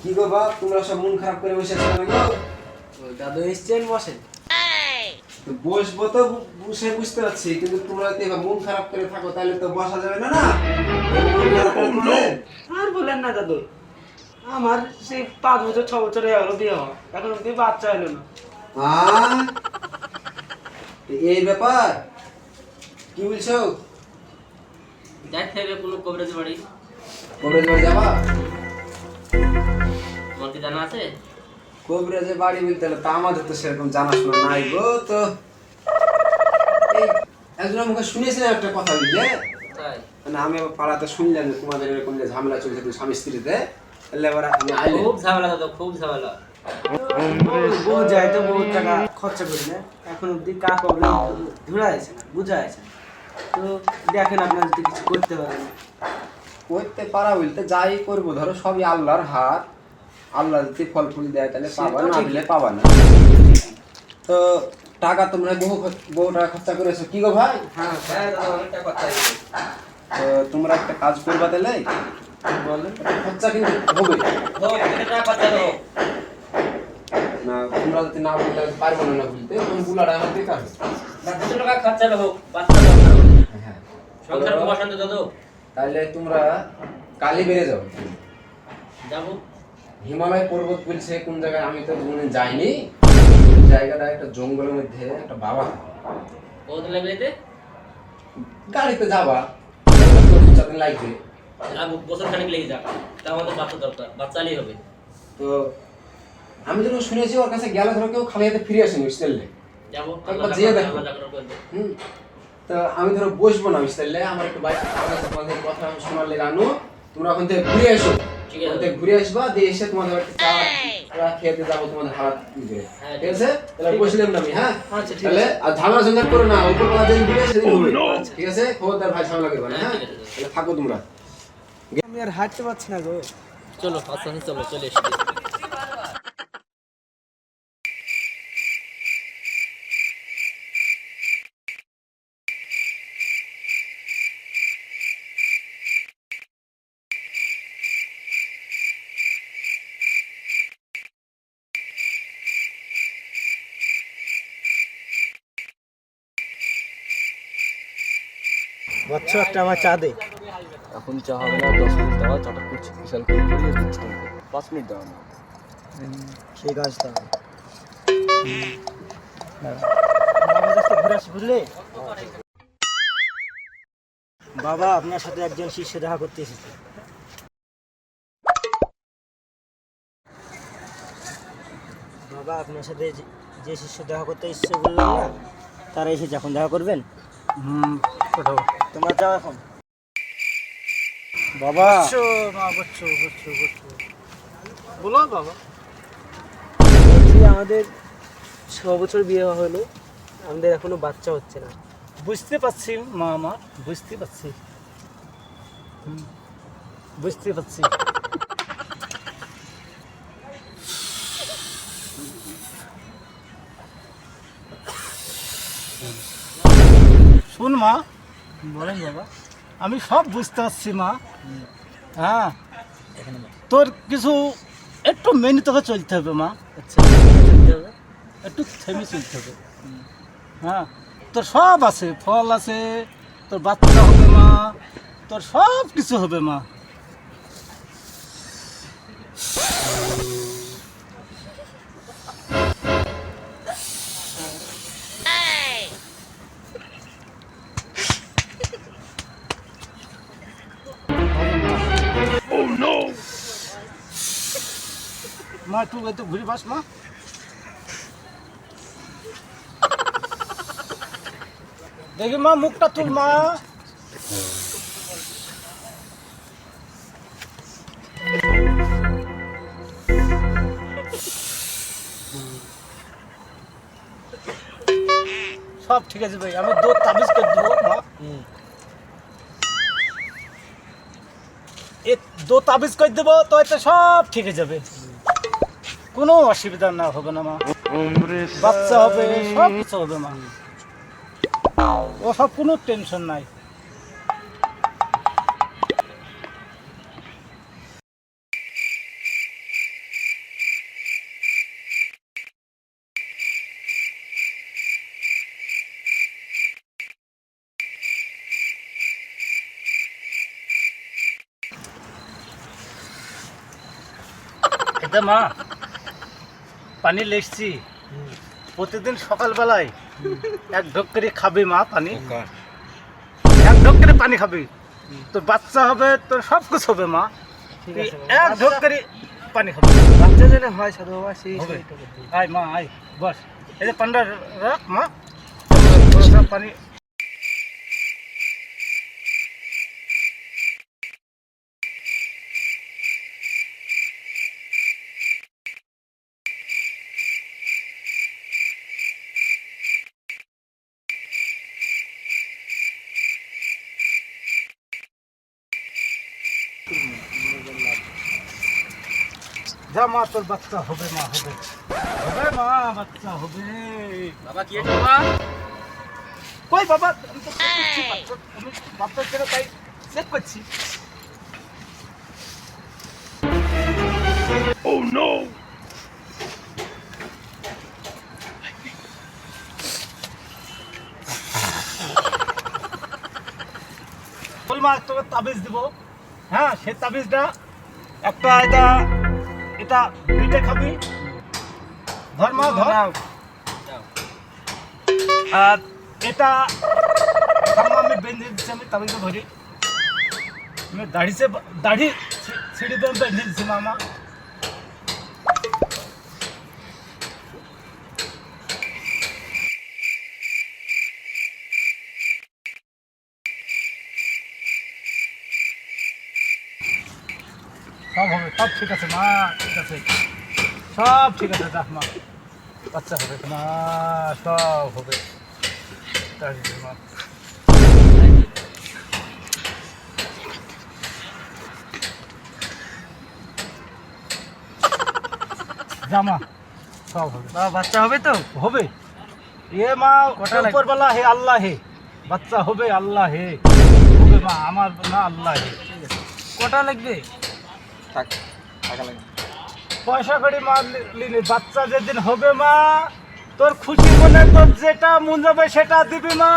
কি গো বাপ, তোমরা সব মন খারাপ করে বসে আছো না গো? দাদু এসছেন, বসেন। তো বসবো তো বসে বুঝতে পারছি, কিন্তু তোমরা যদি এবার মন খারাপ করে থাকো তাহলে তো বসা যাবে না না। মন খারাপ করে তোমাদের? আর বলেন না দাদু, আমার সেই 5 বছর 6 বছর হয়ে গেল বিয়ে হওয়া, এখন অব্দি বাচ্চা এলো না। আহ, এই ব্যাপার কি বলছো? দেখতে হবে কোনো কবিরাজ বাড়ি। কবে যাবা? তোমার কি জানা আছে? কবিরাজের বাড়ি বলতে হলে তা আমাদের তো সেরকম জানাশোনা নাই গো। তো এই একজনের মুখে শুনেছিলাম একটা কথা, বুঝলে? তাই মানে আমি আবার পাড়াতে শুনলাম যে তোমাদের এরকম যে ঝামেলা চলছে তো স্বামী স্ত্রীতে, তাহলে এবার আমি আইলে খুব ঝামেলা দাদা, খুব ঝামেলা। বউ যায় তো বহুত টাকা খরচা করি না, এখন অব্দি কা প্রবলেম ধরা আছে না, বুঝা আছে না। তো দেখেন আপনারা যদি কিছু করতে পারেন। করতে পারা বলতে যাই করবো, ধরো সবই আল্লাহর হাত। আল্লাহ যদি ফল ফুল দেয় তাহলে সে পাবা, তো না ঠিকই। দিলে পাবা না। তো টাকা তোমরা বহু টাকা খরচা করেছো কি গো ভাই? হ্যাঁ হ্যাঁ দাদা, অনেকটা কথা আছে। তো তোমরা একটা কাজ করবা তাহলে, বলেন। খরচা কিন্তু হবে হোক, এটা কথা হোক। না। তোমরা যদি না বলতে পারবো না বলতে, তখন বুলাটা আমার বেকার হবে। না, 200 টাকা খরচা হোক, বাচ্চা দরকার হবে। হ্যাঁ, সংসার খুব অশান্ত দাদু। তাহলে তোমরা কালি বেড়ে যাও। যাবো। হিমালয় পর্বত বলছে কোন জায়গায়, আমি তো কোনোদিন যাইনি। জায়গাটা একটা জঙ্গলের মধ্যে একটা বাবা থাকে। কতদিন লাগবে যেতে? গাড়িতে যাবা, 4 দিন লাগবে। বছর খানিক লেগে যাক, তা আমাদের বাচ্চা দরকার, বাচ্চা আলেই হবে। তো আমি যখন শুনেছি ওর কাছে গেলে ধরো কেউ খালি হাতে ফিরে আসেনি বুঝতে। যাবো, একবার যেয়ে দেখো। আল্লাহ যা করবে। হুম, তো আমি ধরো বসবো না বুঝতে, আমার একটু বাইক তোমাদের কথা শোনার লেগে আনো। তোমরা ওখান থেকে ঘুরে এসো, ঠিক আছে। ওখান থেকে ঘুরে আসবা, দিয়ে এসে তোমাদের একটা চা খেতে যাবো তোমাদের হাত দিয়ে। হ্যাঁ, ঠিক আছে, তাহলে বসলাম না আমি। হ্যাঁ আচ্ছা, ঠিক তাহলে আছে। আর ঝামেলা ঝঞ্ঝাট করো না, উপর বেলা যেদিন দিবে সেদিন হবে। ঠিক আছে, খবরদার ভাই, ঝামেলা করবে না। হ্যাঁ, ঠিক আছে। তাহলে থাকো তোমরা। আমি আর হাঁটতে পারছি না গো। চলো আস্তে আস্তে চলো, চলে এসছি। বাচ্চা একটা আমার চা দে। এখন চা হবে না, 10 মিনিট দাও, চাটা করছি বিশাল করে করিয়ে দিচ্ছি তোমাকে। 5 মিনিট দাও না। ঠিক আছে তাহলে। বাবার কাছে ঘুরে আসি, বুঝলে? বাবা, আপনার সাথে একজন শিষ্য দেখা করতে এসেছে। বাবা, আপনার সাথে যে শিষ্য দেখা করতে এসেছে বললাম না, তারা এসে যখন দেখা করবেন। তোমরা যাও এখন। বাবা, বলো বাবা। বলছি আমাদের 6 বছর বিয়ে হলো, আমাদের এখনো বাচ্চা হচ্ছে না। বুঝতে পারছি মা, আমার বুঝতে পারছি, বুঝতে পারছি। শুন মা, বলেন বাবা। আমি সব বুঝতে পারছি মা। হ্যাঁ, তোর কিছু একটু মেনে তোকে চলতে হবে মা। আচ্ছা, চলতে হবে। একটু থেমে চলতে হবে। হ্যাঁ, তোর সব আছে, ফল আছে, তোর বাচ্চা হবে মা, তোর সব কিছু হবে মা। মা একটু একটু ঘুরে বাস মা। দেখি মা, মুখটা তুল মা। সব ঠিক আছে ভাই, আমি 2 তাবিজ করে দেবো মা। এ 2 তাবিজ করে দেবো তো এতে সব ঠিক হয়ে যাবে, কোনো অসুবিধা না হবে না মা। বাচ্চা হবে, সব কিছু হবে মা, ও সব কোনো টেনশন নাই। এতে মা পানি লেসছি প্রতিদিন সকালবেলায় এক ঢোক করে খাবি মা পানি, এক ঢোক করে পানি খাবি, তোর বাচ্চা হবে, তোর সব কিছু হবে মা। ঠিক তুই আছে এক ঢোক করে পানি খাবি। বাচ্চা যেন হয় সাধু বাবা সেই হবে। সেইটা করতে হবে। আয় মা আয়, বস এই যে পান্ডা রাখ মা, থোড়া পানি। যা মা, তোর বাচ্চা হবে মা, হবে হবে মা, বাচ্চা হবে। বাবা কি হয়েছে বাবা? কই বাবা, আমি তো check করছি বাচ্চা, আমি বাচ্চার জন্য তাই চেক করছি। বল মা, তোকে তাবিজ দিব। হ্যাঁ, সেই তাবিজটা একটা এটা পিঠে খাবি, ধর মা ধর। আর এটা আমি বেঁধে দিচ্ছি, আমি তাবিজটা ধরি, আমি দাড়ি ছিঁড়ে দিয়ে বেঁধে দিচ্ছি মামা। সব হবে, সব ঠিক আছে মা, ঠিক আছে, সব ঠিক আছে। দেখ মা, বাচ্চা হবে মা, সব হবে। দাঁড়িয়ে দে মা। জামা সব হবে, বাবা বাচ্চা হবে তো? হবে। এ মা, কটা লাগবে? উপরওয়ালা হে, আল্লাহ হে, বাচ্চা হবে আল্লাহ হে, হবে মা, আমার না আল্লাহ হে। কটা লাগবে? পয়সা করে মা লিনি, বাচ্চা যেদিন হবে মা, তোর খুশি মনে তোর যেটা মন যাবে সেটা দিবি মা।